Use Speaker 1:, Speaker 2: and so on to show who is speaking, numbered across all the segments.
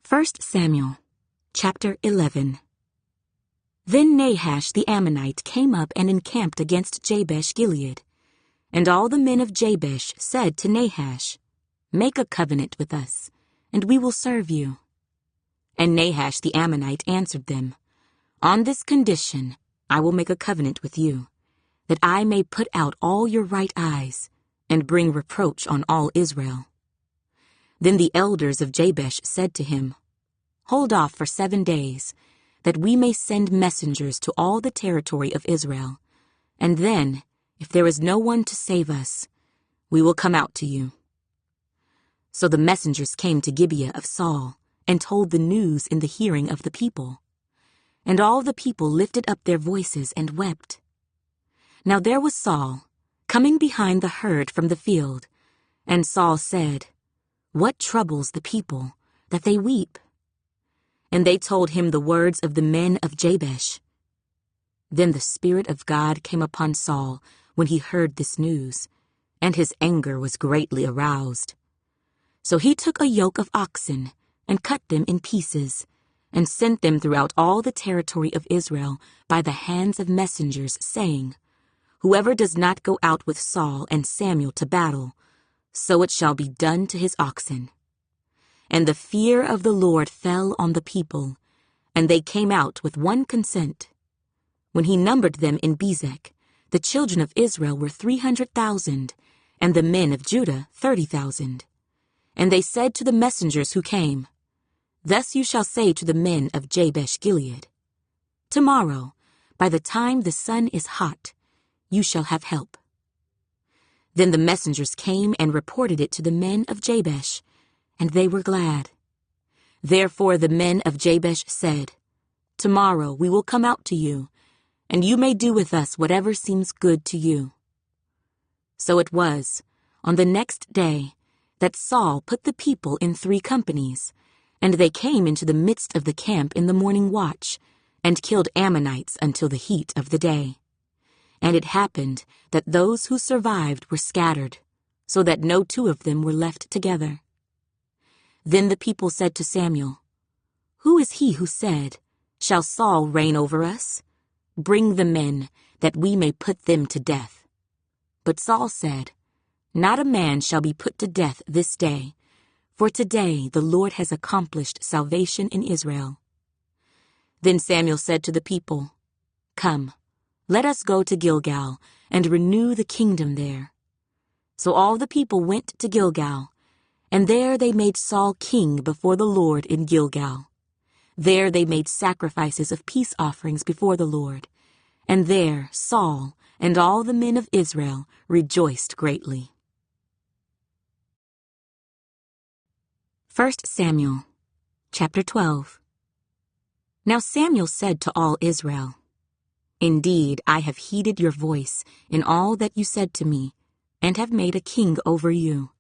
Speaker 1: 1 Samuel, chapter 11. Then Nahash the Ammonite came up and encamped against Jabesh Gilead. And all the men of Jabesh said to Nahash, "Make a covenant with us, and we will serve you." And Nahash the Ammonite answered them, "On this condition I will make a covenant with you, that I may put out all your right eyes, and bring reproach on all Israel." Then the elders of Jabesh said to him, "Hold off for 7 days, that we may send messengers to all the territory of Israel, and then, if there is no one to save us, we will come out to you." So the messengers came to Gibeah of Saul, and told the news in the hearing of the people. And all the people lifted up their voices and wept. Now there was Saul, coming behind the herd from the field, and Saul said, "What troubles the people, that they weep?" And they told him the words of the men of Jabesh. Then the Spirit of God came upon Saul when he heard this news, and his anger was greatly aroused. So he took a yoke of oxen, and cut them in pieces, and sent them throughout all the territory of Israel by the hands of messengers, saying, "Whoever does not go out with Saul and Samuel to battle, so it shall be done to his oxen." And the fear of the Lord fell on the people, and they came out with one consent. When he numbered them in Bezek, the children of Israel were 300,000, and the men of Judah 30,000. And they said to the messengers who came, "Thus you shall say to the men of Jabesh Gilead, Tomorrow, by the time the sun is hot, you shall have help." Then the messengers came and reported it to the men of Jabesh, and they were glad. Therefore the men of Jabesh said, "Tomorrow we will come out to you, and you may do with us whatever seems good to you." So it was, on the next day, that Saul put the people in 3 companies, and they came into the midst of the camp in the morning watch, and killed Ammonites until the heat of the day. And it happened that those who survived were scattered, so that no 2 of them were left together. Then the people said to Samuel, "Who is he who said, 'Shall Saul reign over us?' Bring the men, that we may put them to death." But Saul said, "Not a man shall be put to death this day, for today the Lord has accomplished salvation in Israel." Then Samuel said to the people, "Come, let us go to Gilgal, and renew the kingdom there." So all the people went to Gilgal, and there they made Saul king before the Lord in Gilgal. There they made sacrifices of peace offerings before the Lord, and there Saul and all the men of Israel rejoiced greatly. 1 Samuel, chapter 12. Now Samuel said to all Israel, "Indeed, I have heeded your voice in all that you said to me, and have made a king over you.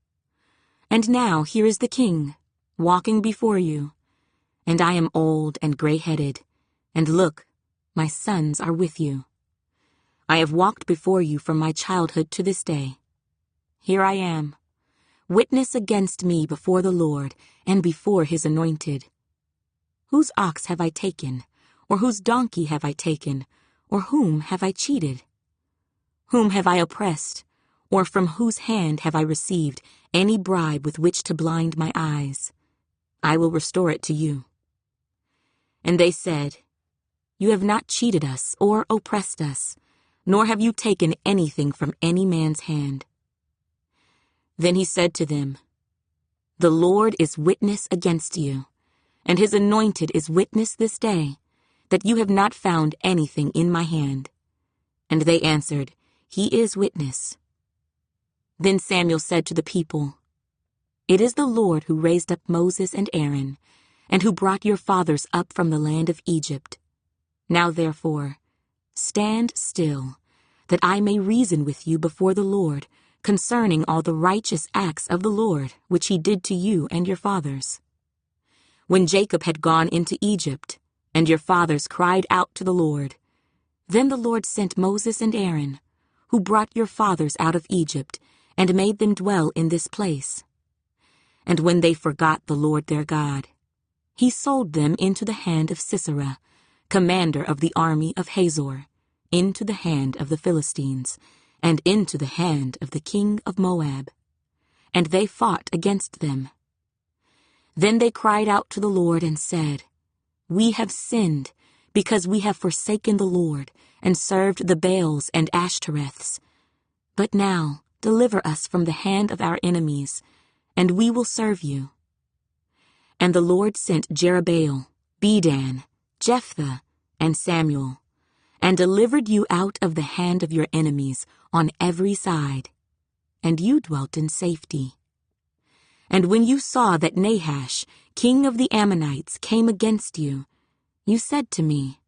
Speaker 1: And now here is the king, walking before you, and I am old and gray-headed, and look, my sons are with you. I have walked before you from my childhood to this day. Here I am. Witness against me before the Lord and before his anointed. Whose ox have I taken, or whose donkey have I taken, or whom have I cheated? Whom have I oppressed, or from whose hand have I received any bribe with which to blind my eyes? I will restore it to you." And they said, "You have not cheated us or oppressed us, nor have you taken anything from any man's hand." Then he said to them, "The Lord is witness against you, and his anointed is witness this day, that you have not found anything in my hand." And they answered, "He is witness." Then Samuel said to the people, "It is the Lord who raised up Moses and Aaron, and who brought your fathers up from the land of Egypt. Now therefore, stand still, that I may reason with you before the Lord concerning all the righteous acts of the Lord which he did to you and your fathers. When Jacob had gone into Egypt, and your fathers cried out to the Lord, then the Lord sent Moses and Aaron, who brought your fathers out of Egypt, and made them dwell in this place. And when they forgot the Lord their God, he sold them into the hand of Sisera, commander of the army of Hazor, into the hand of the Philistines, and into the hand of the king of Moab. And they fought against them. Then they cried out to the Lord and said, "We have sinned, because we have forsaken the Lord, and served the Baals and Ashtoreths. But now deliver us from the hand of our enemies, and we will serve you." And the Lord sent Jerubbaal, Bedan, Jephthah, and Samuel, and delivered you out of the hand of your enemies on every side, and you dwelt in safety. And when you saw that Nahash, king of the Ammonites, came against you, you said to me,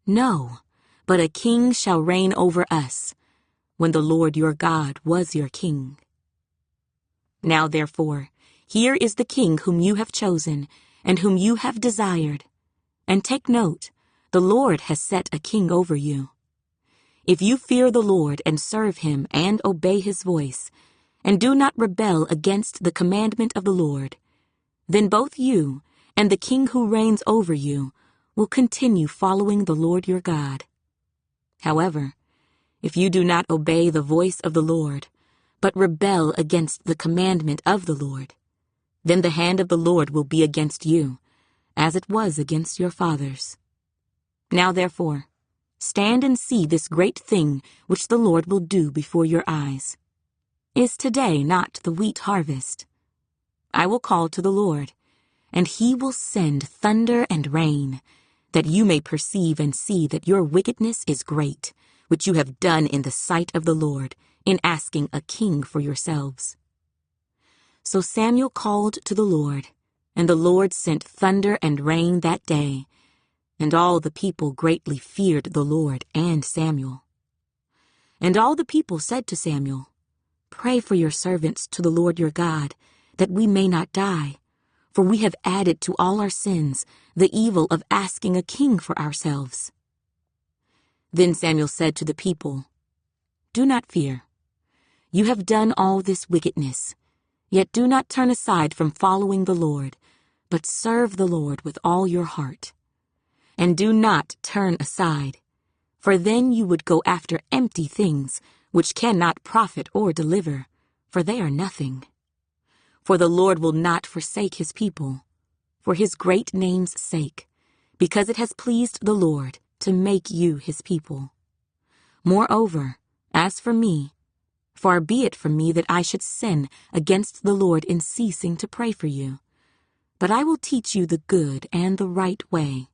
Speaker 1: "No, but a king shall reign over us," when the Lord your God was your king. Now therefore, here is the king whom you have chosen, and whom you have desired. And take note, the Lord has set a king over you. If you fear the Lord and serve him and obey his voice, and do not rebel against the commandment of the Lord, then both you and the king who reigns over you will continue following the Lord your God. However, if you do not obey the voice of the Lord, but rebel against the commandment of the Lord, then the hand of the Lord will be against you, as it was against your fathers. Now therefore, stand and see this great thing which the Lord will do before your eyes. Is today not the wheat harvest? I will call to the Lord, and he will send thunder and rain, that you may perceive and see that your wickedness is great, which you have done in the sight of the Lord, in asking a king for yourselves. So Samuel called to the Lord, and the Lord sent thunder and rain that day, and all the people greatly feared the Lord and Samuel. And all the people said to Samuel, "Pray for your servants to the Lord your God, that we may not die, for we have added to all our sins the evil of asking a king for ourselves." Then Samuel said to the people, "Do not fear. You have done all this wickedness, yet do not turn aside from following the Lord, but serve the Lord with all your heart. And do not turn aside, for then you would go after empty things, which cannot profit or deliver, for they are nothing. For the Lord will not forsake his people, for his great name's sake, because it has pleased the Lord to make you his people. Moreover, as for me, far be it from me that I should sin against the Lord in ceasing to pray for you. But I will teach you the good and the right way.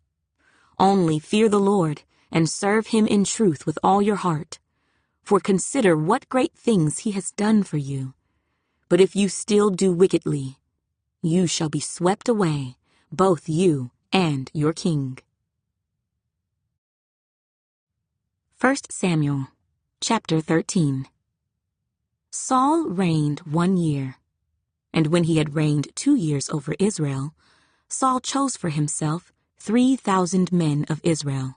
Speaker 1: Only fear the Lord and serve him in truth with all your heart. For consider what great things he has done for you. But if you still do wickedly, you shall be swept away, both you and your king." 1 Samuel, chapter 13. Saul reigned 1 year, and when he had reigned 2 years over Israel, Saul chose for himself 3,000 men of Israel.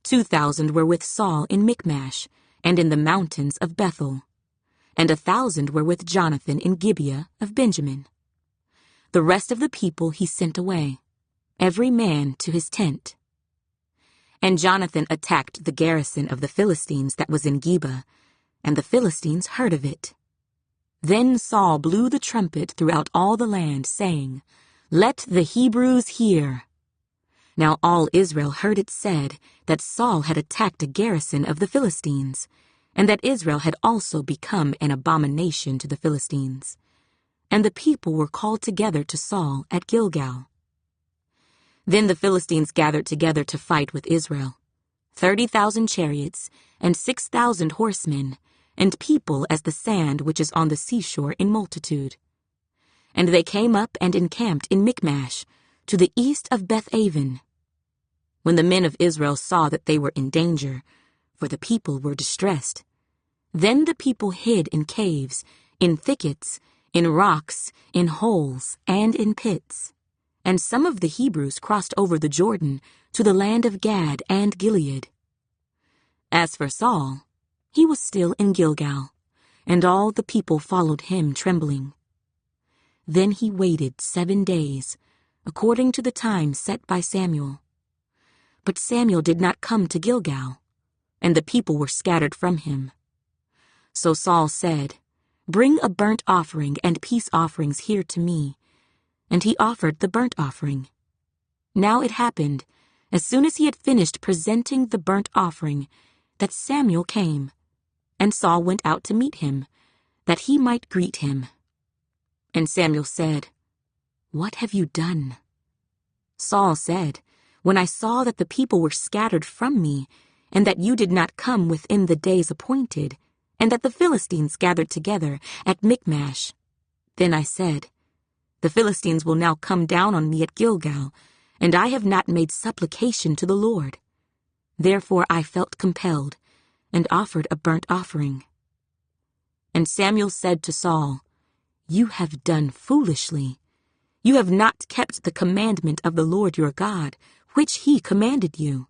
Speaker 1: 2,000 were with Saul in Michmash and in the mountains of Bethel, and 1,000 were with Jonathan in Gibeah of Benjamin. The rest of the people he sent away, every man to his tent. And Jonathan attacked the garrison of the Philistines that was in Geba, and the Philistines heard of it. Then Saul blew the trumpet throughout all the land, saying, "Let the Hebrews hear." Now all Israel heard it said that Saul had attacked a garrison of the Philistines, and that Israel had also become an abomination to the Philistines. And the people were called together to Saul at Gilgal. Then the Philistines gathered together to fight with Israel, 30,000 chariots and 6,000 horsemen, and people as the sand which is on the seashore in multitude. And they came up and encamped in Michmash, to the east of Beth-aven. When the men of Israel saw that they were in danger, for the people were distressed, then the people hid in caves, in thickets, in rocks, in holes, and in pits. And some of the Hebrews crossed over the Jordan to the land of Gad and Gilead. As for Saul, he was still in Gilgal, and all the people followed him trembling. Then he waited 7 days, according to the time set by Samuel. But Samuel did not come to Gilgal, and the people were scattered from him. So Saul said, "Bring a burnt offering and peace offerings here to me." And he offered the burnt offering. Now it happened, as soon as he had finished presenting the burnt offering, that Samuel came, and Saul went out to meet him, that he might greet him. And Samuel said, "What have you done?" Saul said, "When I saw that the people were scattered from me, and that you did not come within the days appointed, and that the Philistines gathered together at Michmash, then I said, the Philistines will now come down on me at Gilgal, and I have not made supplication to the Lord. Therefore I felt compelled, and offered a burnt offering." And Samuel said to Saul, "You have done foolishly. You have not kept the commandment of the Lord your God, which he commanded you.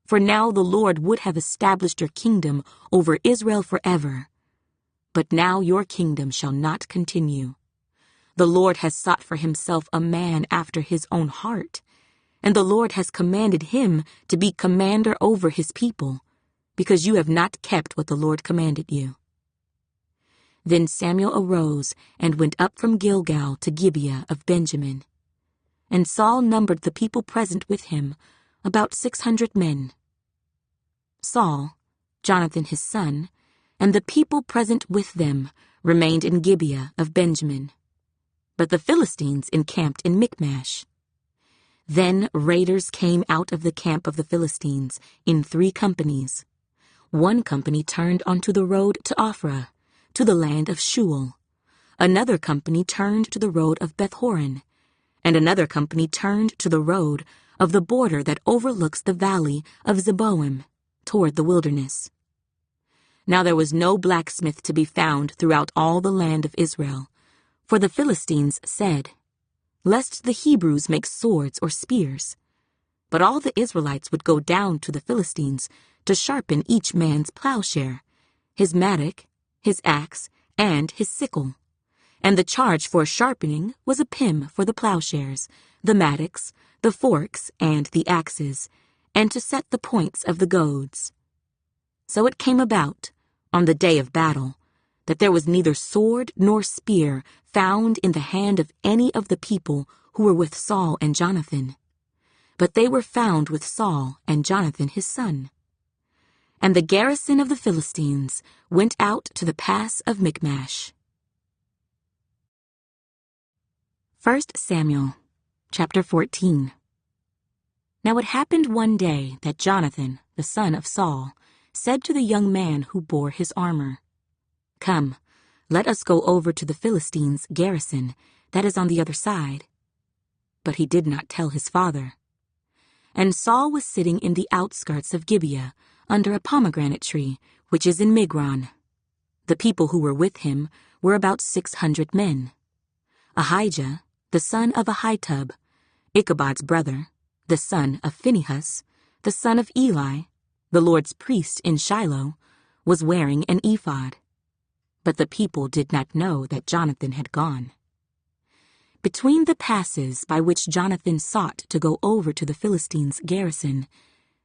Speaker 1: For now the Lord would have established your kingdom over Israel forever. But now your kingdom shall not continue. The Lord has sought for himself a man after his own heart, and the Lord has commanded him to be commander over his people, because you have not kept what the Lord commanded you." Then Samuel arose and went up from Gilgal to Gibeah of Benjamin. And Saul numbered the people present with him, about 600 men. Saul, Jonathan his son, and the people present with them remained in Gibeah of Benjamin. But the Philistines encamped in Michmash. Then raiders came out of the camp of the Philistines in 3 companies. One company turned onto the road to Ophrah, to the land of Shual. Another company turned to the road of Beth-horon, and another company turned to the road of the border that overlooks the valley of Zeboim, toward the wilderness. Now there was no blacksmith to be found throughout all the land of Israel, for the Philistines said, "Lest the Hebrews make swords or spears." But all the Israelites would go down to the Philistines to sharpen each man's plowshare, his mattock, his axe, and his sickle. And the charge for sharpening was a pim for the plowshares, the mattocks, the forks, and the axes, and to set the points of the goads. So it came about, on the day of battle, that there was neither sword nor spear found in the hand of any of the people who were with Saul and Jonathan, but they were found with Saul and Jonathan his son. And the garrison of the Philistines went out to the pass of Michmash. 1 Samuel, chapter 14. Now it happened one day that Jonathan, the son of Saul, said to the young man who bore his armor, "Come, let us go over to the Philistines' garrison that is on the other side." But he did not tell his father. And Saul was sitting in the outskirts of Gibeah, under a pomegranate tree, which is in Migron. The people who were with him were about 600 men. Ahijah, the son of Ahitub, Ichabod's brother, the son of Phinehas, the son of Eli, the Lord's priest in Shiloh, was wearing an ephod. But the people did not know that Jonathan had gone. Between the passes by which Jonathan sought to go over to the Philistines' garrison,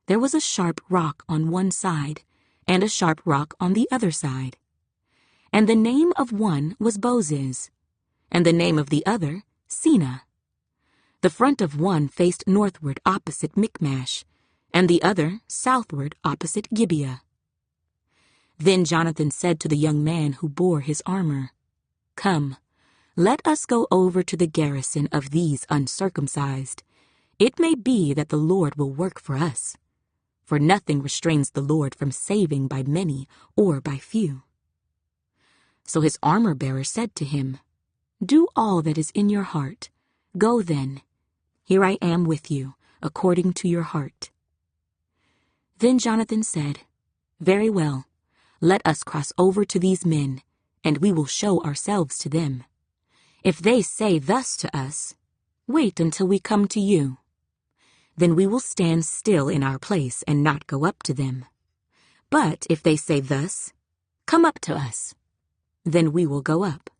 Speaker 1: there was a sharp rock on one side, and a sharp rock on the other side. And the name of one was Bozez, and the name of the other Seneh. The front of one faced northward opposite Michmash, and the other southward opposite Gibeah. Then Jonathan said to the young man who bore his armor, "Come, let us go over to the garrison of these uncircumcised. It may be that the Lord will work for us. For nothing restrains the Lord from saving by many or by few." So his armor-bearer said to him, "Do all that is in your heart. Go then. Here I am with you, according to your heart." Then Jonathan said, "Very well. Let us cross over to these men, and we will show ourselves to them. If they say thus to us, 'Wait until we come to you,' then we will stand still in our place and not go up to them. But if they say thus, 'Come up to us,' then we will go up.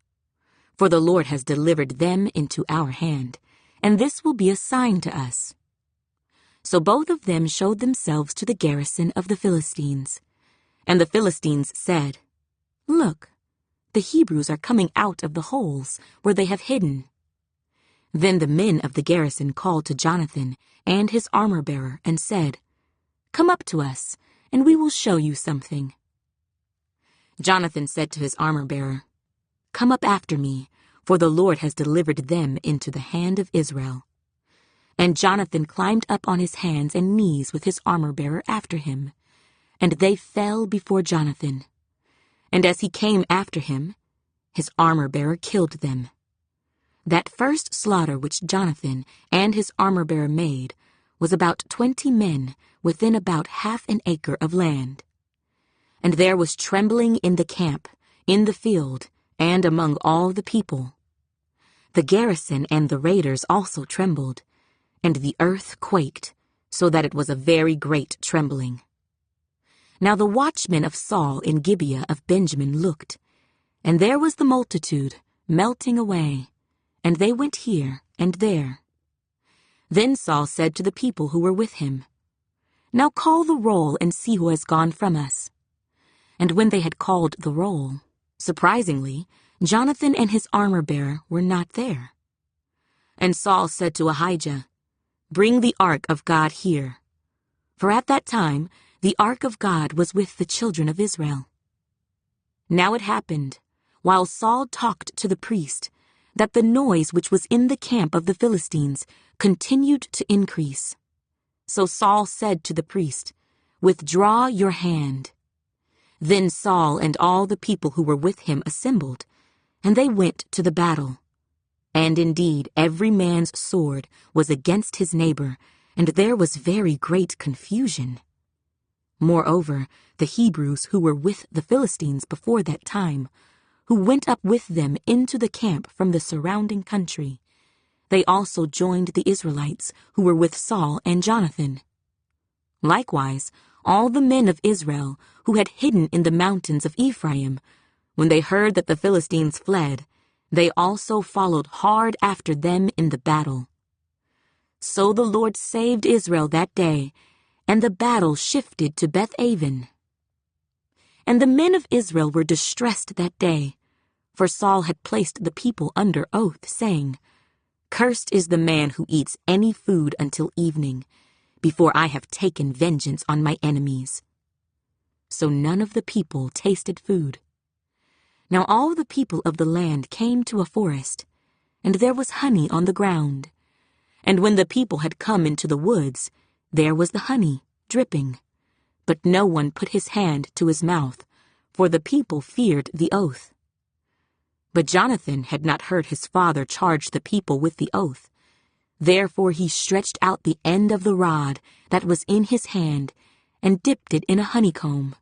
Speaker 1: For the Lord has delivered them into our hand, and this will be a sign to us." So both of them showed themselves to the garrison of the Philistines. And the Philistines said, "Look, the Hebrews are coming out of the holes where they have hidden." Then the men of the garrison called to Jonathan and his armor-bearer and said, "Come up to us, and we will show you something." Jonathan said to his armor-bearer, "Come up after me, for the Lord has delivered them into the hand of Israel." And Jonathan climbed up on his hands and knees with his armor-bearer after him, and they fell before Jonathan. And as he came after him, his armor-bearer killed them. That first slaughter which Jonathan and his armor-bearer made was about 20 men within about half an acre of land. And there was trembling in the camp, in the field, and among all the people. The garrison and the raiders also trembled, and the earth quaked, so that it was a very great trembling. Now the watchmen of Saul in Gibeah of Benjamin looked, and there was the multitude melting away, and they went here and there. Then Saul said to the people who were with him, "Now call the roll and see who has gone from us." And when they had called the roll, surprisingly, Jonathan and his armor-bearer were not there. And Saul said to Ahijah, "Bring the ark of God here." For at that time the ark of God was with the children of Israel. Now it happened, while Saul talked to the priest, that the noise which was in the camp of the Philistines continued to increase. So Saul said to the priest, "Withdraw your hand." Then Saul and all the people who were with him assembled, and they went to the battle. And indeed every man's sword was against his neighbor, and there was very great confusion. Moreover, the Hebrews who were with the Philistines before that time, who went up with them into the camp from the surrounding country, they also joined the Israelites who were with Saul and Jonathan. Likewise, all the men of Israel who had hidden in the mountains of Ephraim, when they heard that the Philistines fled, they also followed hard after them in the battle. So the Lord saved Israel that day, and the battle shifted to Beth-aven. And the men of Israel were distressed that day, for Saul had placed the people under oath, saying, "Cursed is the man who eats any food until evening, before I have taken vengeance on my enemies." So none of the people tasted food. Now all the people of the land came to a forest, and there was honey on the ground. And when the people had come into the woods, there was the honey, dripping. But no one put his hand to his mouth, for the people feared the oath. But Jonathan had not heard his father charge the people with the oath. Therefore he stretched out the end of the rod that was in his hand, and dipped it in a honeycomb,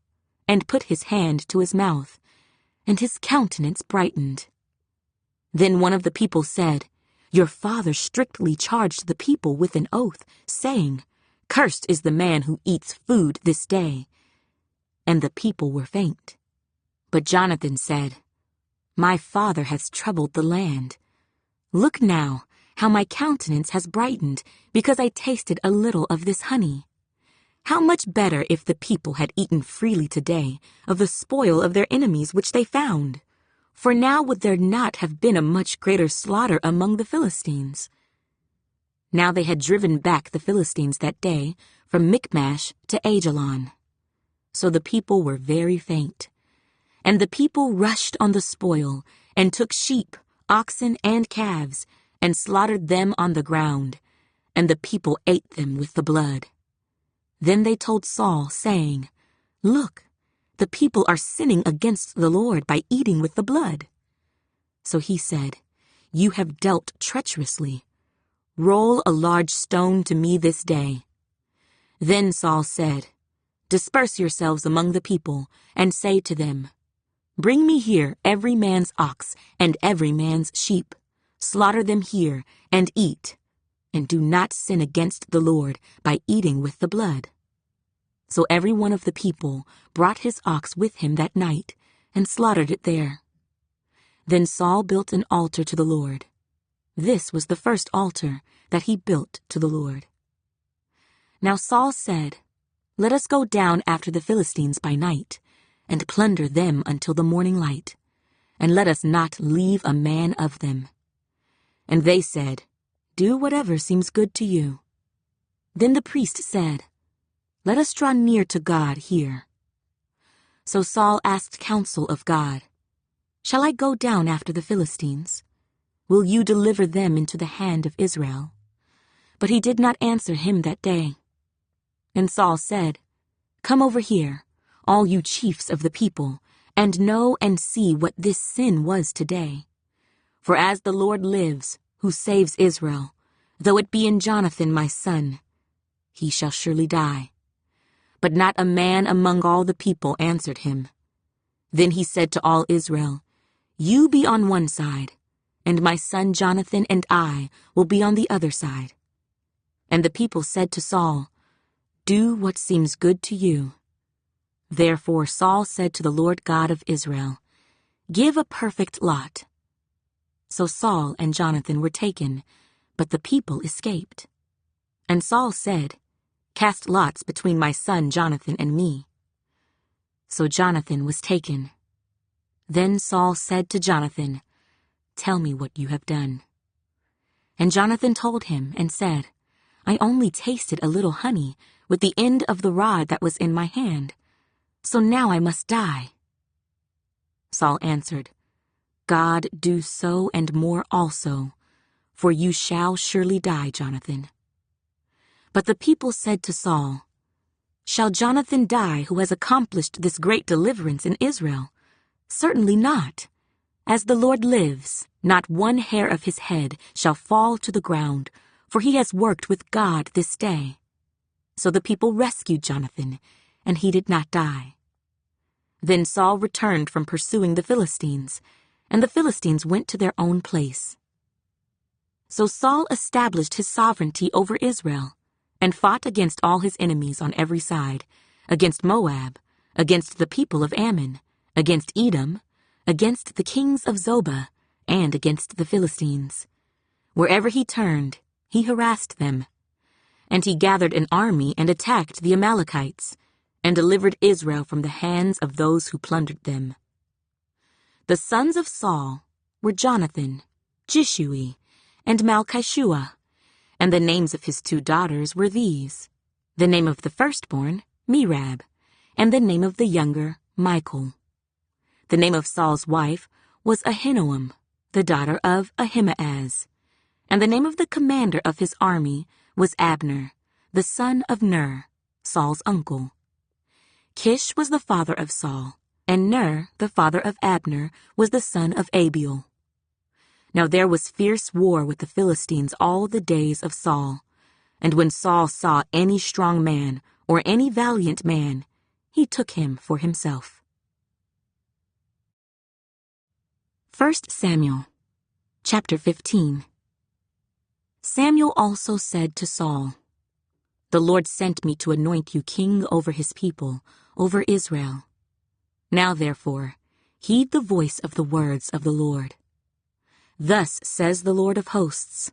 Speaker 1: and put his hand to his mouth, and his countenance brightened. Then one of the people said, "Your father strictly charged the people with an oath, saying, 'Cursed is the man who eats food this day.'" And the people were faint. But Jonathan said, "My father has troubled the land. Look now, how my countenance has brightened, because I tasted a little of this honey. How much better if the people had eaten freely today of the spoil of their enemies which they found. For now would there not have been a much greater slaughter among the Philistines?" Now they had driven back the Philistines that day from Michmash to Ajalon. So the people were very faint. And the people rushed on the spoil, and took sheep, oxen, and calves, and slaughtered them on the ground, and the people ate them with the blood. Then they told Saul, saying, "Look, the people are sinning against the Lord by eating with the blood." So he said, "You have dealt treacherously. Roll a large stone to me this day." Then Saul said, "Disperse yourselves among the people, and say to them, 'Bring me here every man's ox and every man's sheep. Slaughter them here, and eat, and do not sin against the Lord by eating with the blood.' So every one of the people brought his ox with him that night, and slaughtered it there. Then Saul built an altar to the Lord. This was the first altar that he built to the Lord. Now Saul said, "Let us go down after the Philistines by night, and plunder them until the morning light, and let us not leave a man of them." And they said, "Do whatever seems good to you." Then the priest said, "Let us draw near to God here." So Saul asked counsel of God, "Shall I go down after the Philistines? Will you deliver them into the hand of Israel?" But he did not answer him that day. And Saul said, "Come over here, all you chiefs of the people, and know and see what this sin was today. For as the Lord lives, who saves Israel, though it be in Jonathan my son, he shall surely die." But not a man among all the people answered him. Then he said to all Israel, "You be on one side, and my son Jonathan and I will be on the other side." And the people said to Saul, "Do what seems good to you." Therefore Saul said to the Lord God of Israel, "Give a perfect lot." So Saul and Jonathan were taken, but the people escaped. And Saul said, "Cast lots between my son Jonathan and me." So Jonathan was taken. Then Saul said to Jonathan, "Tell me what you have done." And Jonathan told him and said, "I only tasted a little honey with the end of the rod that was in my hand. So now I must die." Saul answered, "God do so and more also, for you shall surely die, Jonathan." But the people said to Saul, "Shall Jonathan die who has accomplished this great deliverance in Israel? Certainly not. As the Lord lives, not one hair of his head shall fall to the ground, for he has worked with God this day." So the people rescued Jonathan, and he did not die. Then Saul returned from pursuing the Philistines, and the Philistines went to their own place. So Saul established his sovereignty over Israel, and fought against all his enemies on every side, against Moab, against the people of Ammon, against Edom, against the kings of Zobah, and against the Philistines. Wherever he turned, he harassed them. And he gathered an army and attacked the Amalekites, and delivered Israel from the hands of those who plundered them. The sons of Saul were Jonathan, Jishui, and Malchishua, and the names of his 2 daughters were these: the name of the firstborn, Merab, and the name of the younger, Michal. The name of Saul's wife was Ahinoam, the daughter of Ahimaaz, and the name of the commander of his army was Abner, the son of Ner, Saul's uncle. Kish was the father of Saul, and Ner, the father of Abner, was the son of Abiel. Now there was fierce war with the Philistines all the days of Saul, and when Saul saw any strong man or any valiant man, he took him for himself. 1 Samuel, chapter 15. Samuel also said to Saul, "The Lord sent me to anoint you king over his people, over Israel. Now therefore, heed the voice of the words of the Lord. Thus says the Lord of hosts,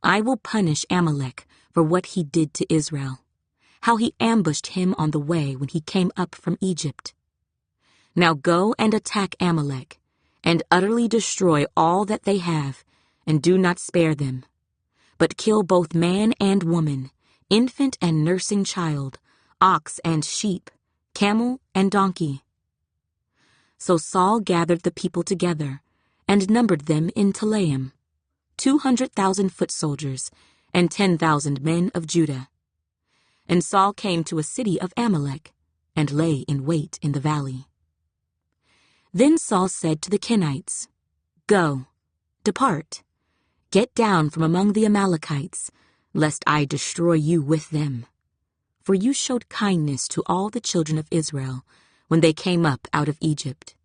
Speaker 1: I will punish Amalek for what he did to Israel, how he ambushed him on the way when he came up from Egypt. Now go and attack Amalek, and utterly destroy all that they have, and do not spare them, but kill both man and woman, infant and nursing child, ox and sheep, camel and donkey." So Saul gathered the people together, and numbered them in Telaim, 200,000 foot soldiers, and 10,000 men of Judah. And Saul came to a city of Amalek, and lay in wait in the valley. Then Saul said to the Kenites, "Go, depart, get down from among the Amalekites, lest I destroy you with them. For you showed kindness to all the children of Israel when they came up out of Egypt."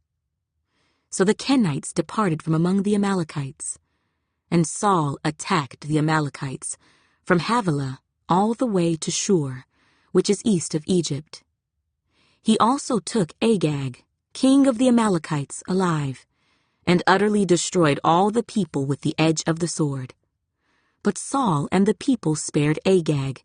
Speaker 1: So the Kenites departed from among the Amalekites, and Saul attacked the Amalekites from Havilah all the way to Shur, which is east of Egypt. He also took Agag, king of the Amalekites, alive, and utterly destroyed all the people with the edge of the sword. But Saul and the people spared Agag,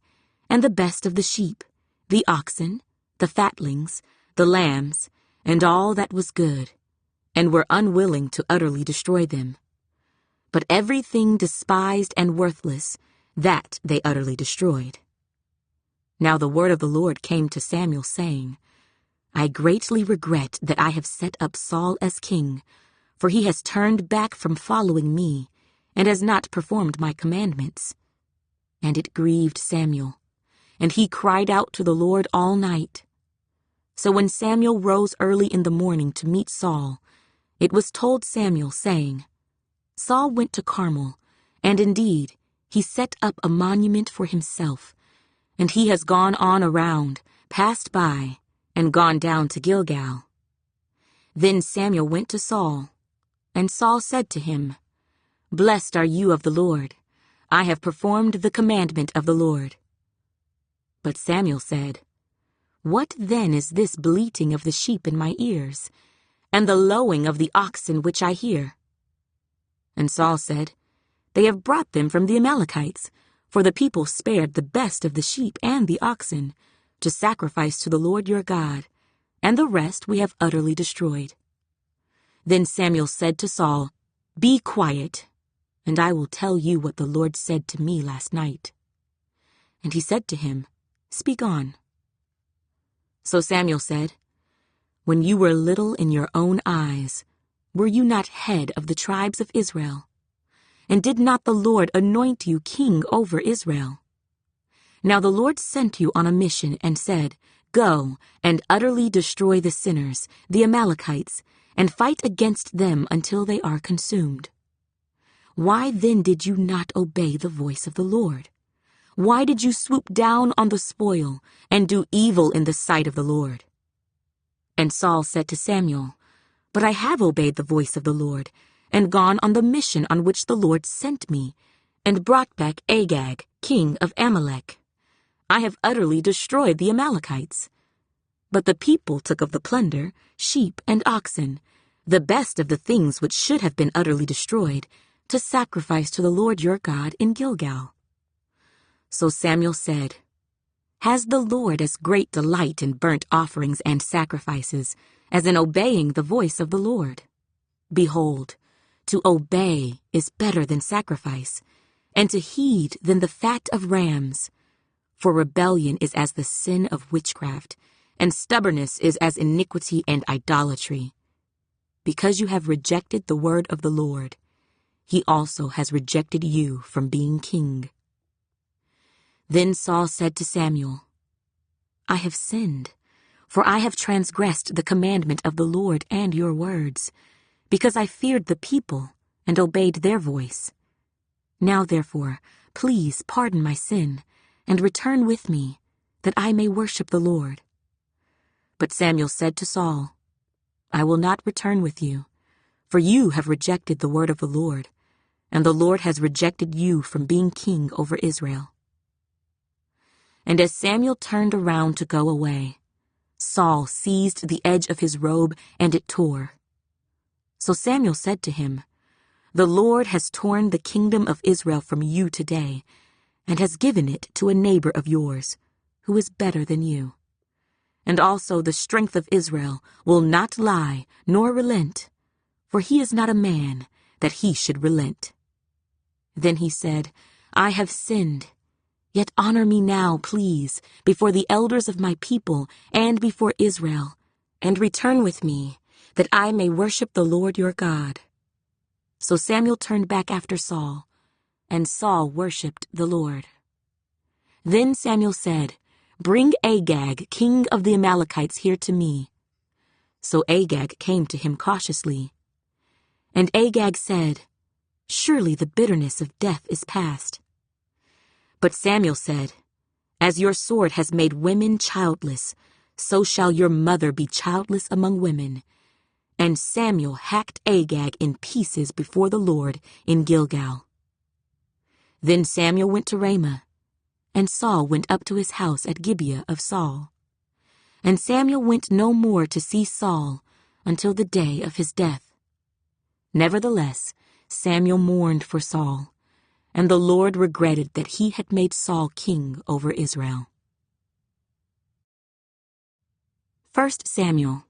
Speaker 1: and the best of the sheep, the oxen, the fatlings, the lambs, and all that was good, and were unwilling to utterly destroy them. But everything despised and worthless, that they utterly destroyed. Now the word of the Lord came to Samuel, saying, I greatly regret that I have set up Saul as king, for he has turned back from following me, and has not performed my commandments. And it grieved Samuel, and he cried out to the Lord all night. So when Samuel rose early in the morning to meet Saul, it was told Samuel, saying, Saul went to Carmel, and indeed he set up a monument for himself, and he has gone on around, passed by, and gone down to Gilgal. Then Samuel went to Saul, and Saul said to him, Blessed are you of the Lord. I have performed the commandment of the Lord. But Samuel said, What then is this bleating of the sheep in my ears, and the lowing of the oxen which I hear? And Saul said, They have brought them from the Amalekites, for the people spared the best of the sheep and the oxen, to sacrifice to the Lord your God, and the rest we have utterly destroyed. Then Samuel said to Saul, Be quiet, and I will tell you what the Lord said to me last night. And he said to him, Speak on. So Samuel said, When you were little in your own eyes, were you not head of the tribes of Israel? And did not the Lord anoint you king over Israel? Now the Lord sent you on a mission and said, Go and utterly destroy the sinners, the Amalekites, and fight against them until they are consumed. Why then did you not obey the voice of the Lord? Why did you swoop down on the spoil and do evil in the sight of the Lord? And Saul said to Samuel, But I have obeyed the voice of the Lord, and gone on the mission on which the Lord sent me, and brought back Agag, king of Amalek. I have utterly destroyed the Amalekites. But the people took of the plunder, sheep and oxen, the best of the things which should have been utterly destroyed, to sacrifice to the Lord your God in Gilgal. So Samuel said, Has the Lord as great delight in burnt offerings and sacrifices as in obeying the voice of the Lord? Behold, to obey is better than sacrifice, and to heed than the fat of rams. For rebellion is as the sin of witchcraft, and stubbornness is as iniquity and idolatry. Because you have rejected the word of the Lord, he also has rejected you from being king. Then Saul said to Samuel, I have sinned, for I have transgressed the commandment of the Lord and your words, because I feared the people and obeyed their voice. Now therefore, please pardon my sin, and return with me, that I may worship the Lord. But Samuel said to Saul, I will not return with you, for you have rejected the word of the Lord, and the Lord has rejected you from being king over Israel. And as Samuel turned around to go away, Saul seized the edge of his robe, and it tore. So Samuel said to him, The Lord has torn the kingdom of Israel from you today, and has given it to a neighbor of yours, who is better than you. And also the strength of Israel will not lie nor relent, for he is not a man that he should relent. Then he said, I have sinned. Yet honor me now, please, before the elders of my people and before Israel, and return with me, that I may worship the Lord your God. So Samuel turned back after Saul, and Saul worshipped the Lord. Then Samuel said, Bring Agag, king of the Amalekites, here to me. So Agag came to him cautiously. And Agag said, Surely the bitterness of death is past. But Samuel said, As your sword has made women childless, so shall your mother be childless among women. And Samuel hacked Agag in pieces before the Lord in Gilgal. Then Samuel went to Ramah, and Saul went up to his house at Gibeah of Saul. And Samuel went no more to see Saul until the day of his death. Nevertheless, Samuel mourned for Saul, and the Lord regretted that he had made Saul king over Israel. 1 Samuel